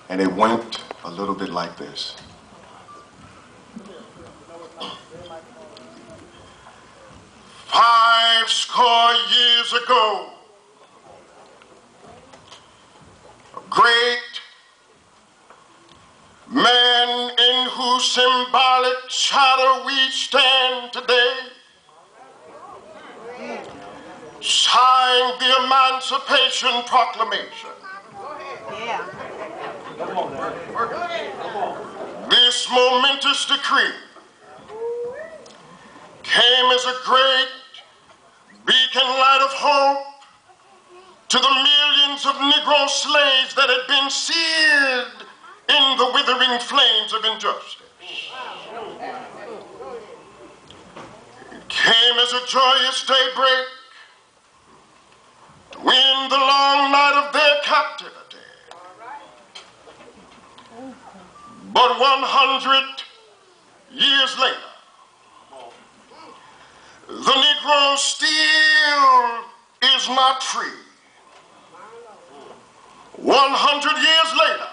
And it went a little bit like this. 50 years ago, a great man in whose symbolic shadow we stand today signed the Emancipation Proclamation. This momentous decree came as a great beacon light of hope to the millions of Negro slaves that had been seared in the withering flames of injustice. It came as a joyous daybreak to end the long night of their captivity. But 100 years later, the Negro still is not free. 100 years later,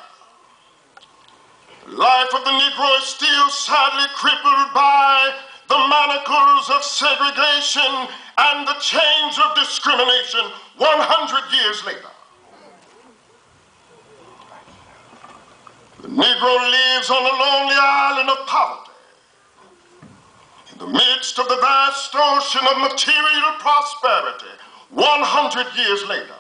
life of the Negro is still sadly crippled by the manacles of segregation and the chains of discrimination 100 years later. The Negro lives on a lonely island of poverty in the midst of the vast ocean of material prosperity 100 years later.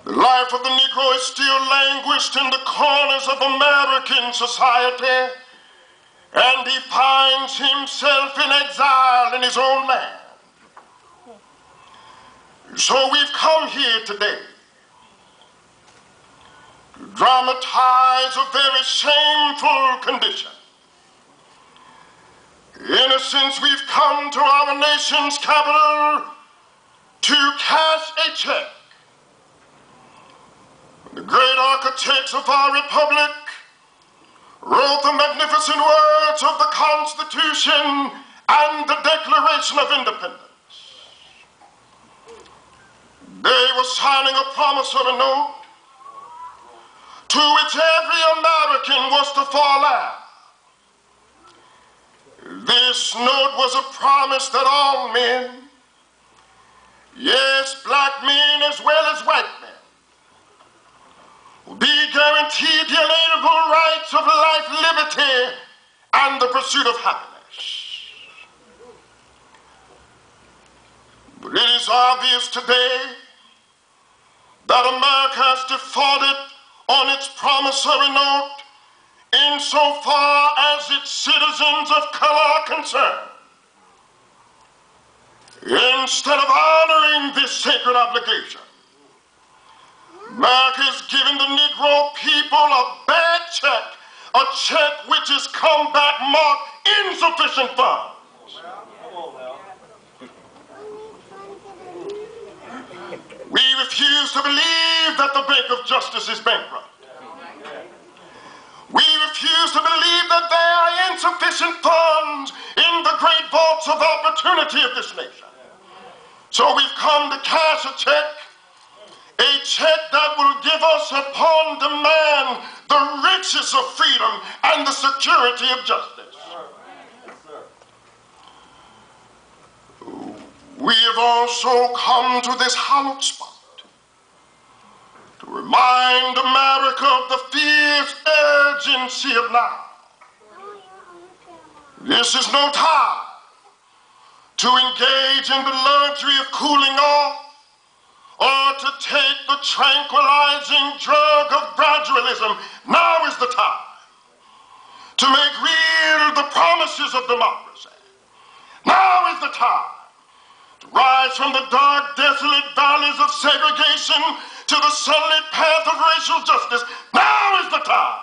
The life of the Negro is still languished in the corners of American society, and he finds himself in exile in his own land. So we've come here today to dramatize a very shameful condition. In a sense, we've come to our nation's capital to cash a check. The great architects of our republic wrote the magnificent words of the Constitution and the Declaration of Independence. They were signing a promissory note to which every American was to fall out. This note was a promise that all men, yes, black men as well as white men, will be guaranteed the inalienable rights of life, liberty, and the pursuit of happiness. But it is obvious today that America has defaulted on its promissory note insofar as its citizens of color are concerned. Instead of honoring this sacred obligation, America has given the Negro people a bad check, a check which has come back marked insufficient funds. We refuse to believe that the Bank of Justice is bankrupt. We refuse to believe that there are insufficient funds in the great vaults of opportunity of this nation. So we've come to cash a check that will give us upon demand the riches of freedom and the security of justice. We have also come to this hallowed spot to remind America of the fierce urgency of now. This is no time to engage in the luxury of cooling off or to take the tranquilizing drug of gradualism. Now is the time to make real the promises of democracy. Now is the time to rise from the dark, desolate valleys of segregation to the sunlit path of racial justice. Now is the time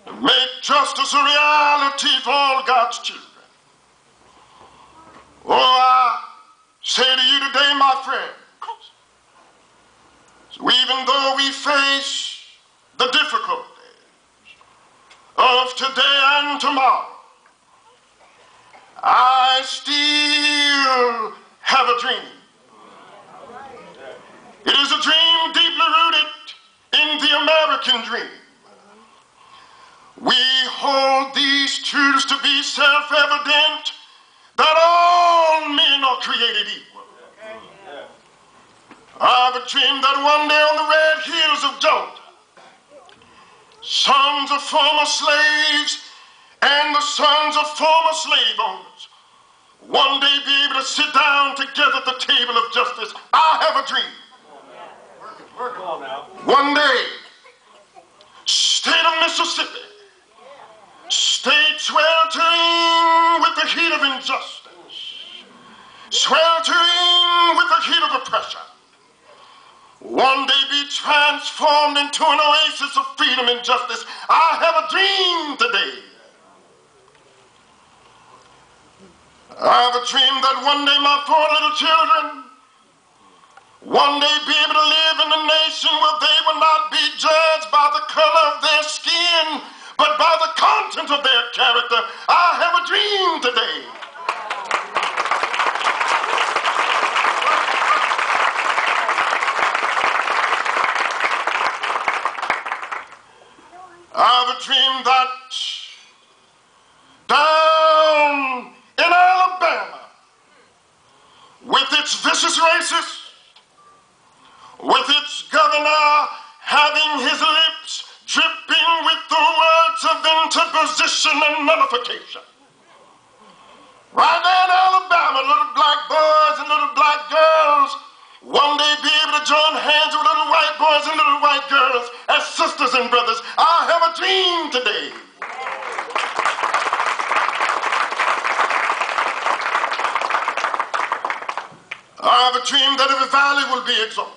to make justice a reality for all God's children. Oh, I say to you today, my friend, so even though we face the difficulties of today and tomorrow, I still have a dream. It is a dream deeply rooted American dream. We hold these truths to be self-evident, that all men are created equal. I have a dream that one day on the red hills of Georgia, sons of former slaves and the sons of former slave owners one day be able to sit down together at the table of justice. I have a dream. Work on now. One day, state of Mississippi, state sweltering with the heat of injustice, sweltering with the heat of oppression, one day be transformed into an oasis of freedom and justice. I have a dream today. I have a dream that one day my four little children one day be able to live in a nation where they will not be judged by the color of their skin, but by the content of their character. I have a dream today. I have a dream that down in Alabama, with its vicious racists, with its governor having his lips dripping with the words of interposition and nullification. Right there in Alabama, little black boys and little black girls one day be able to join hands with little white boys and little white girls as sisters and brothers. I have a dream today. I have a dream that every valley will be exalted.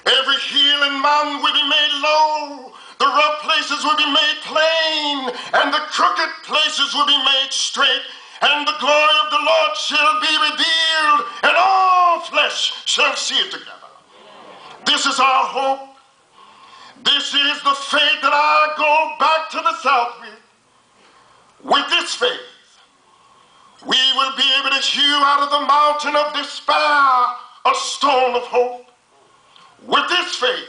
Every hill and mountain will be made low, the rough places will be made plain, and the crooked places will be made straight, and the glory of the Lord shall be revealed, and all flesh shall see it together. This is our hope. This is the faith that I go back to the South with. With this faith, we will be able to hew out of the mountain of despair a stone of hope. With this faith,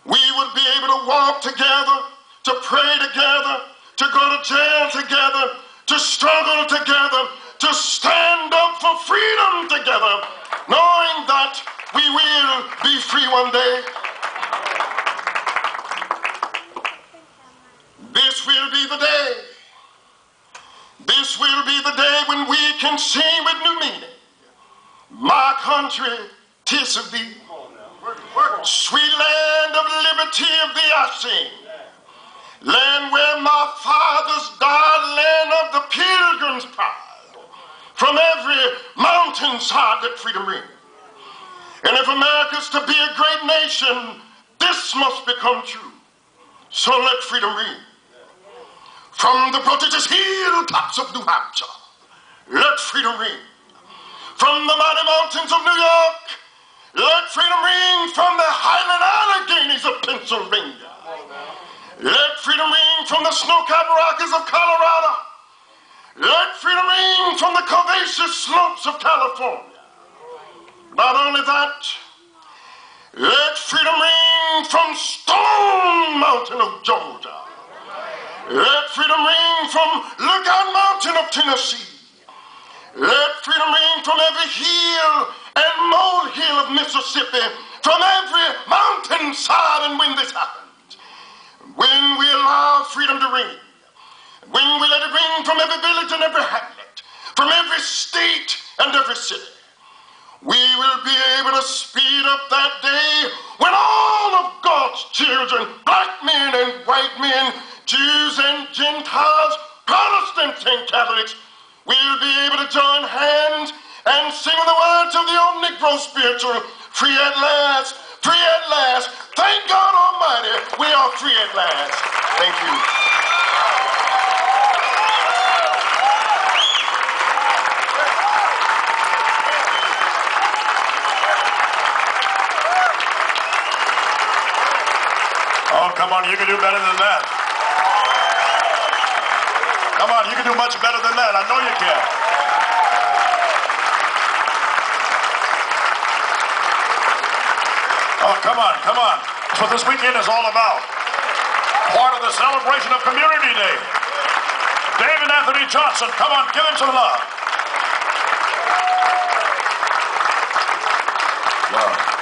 we would be able to walk together, to pray together, to go to jail together, to struggle together, to stand up for freedom together, knowing that we will be free one day. This will be the day. This will be the day when we can sing with new meaning. My country, 'tis of thee. Sweet land of liberty of thee I sing. Land where my fathers died, land of the pilgrim's pride. From every mountainside let freedom ring. And if America's to be a great nation, this must become true. So let freedom ring. From the prodigious hilltops of New Hampshire, let freedom ring. From the mighty mountains of New York, let freedom ring. From the highland Alleghenies of Pennsylvania, let freedom ring. From the snow-capped Rockies of Colorado, let freedom ring. From the curvaceous slopes of California. Not only that, let freedom ring from Stone Mountain of Georgia. Let freedom ring from Lookout Mountain of Tennessee. Let freedom ring from every hill and molehill of Mississippi, from every mountainside. And when this happens, when we allow freedom to ring, when we let it ring from every village and every hamlet, from every state and every city, we will be able to speed up that day when all of God's children, black men and white men, Jews and Gentiles, Protestants and Catholics, will be able to join hands and sing the words of the old Negro spiritual, free at last, free at last. Thank God Almighty, we are free at last. Thank you. Oh, come on, you can do better than that. Come on, you can do much better than that. I know you can. Oh, come on, come on. That's what this weekend is all about. Part of the celebration of Community Day. David Anthony Johnson, come on, give him some love. Love.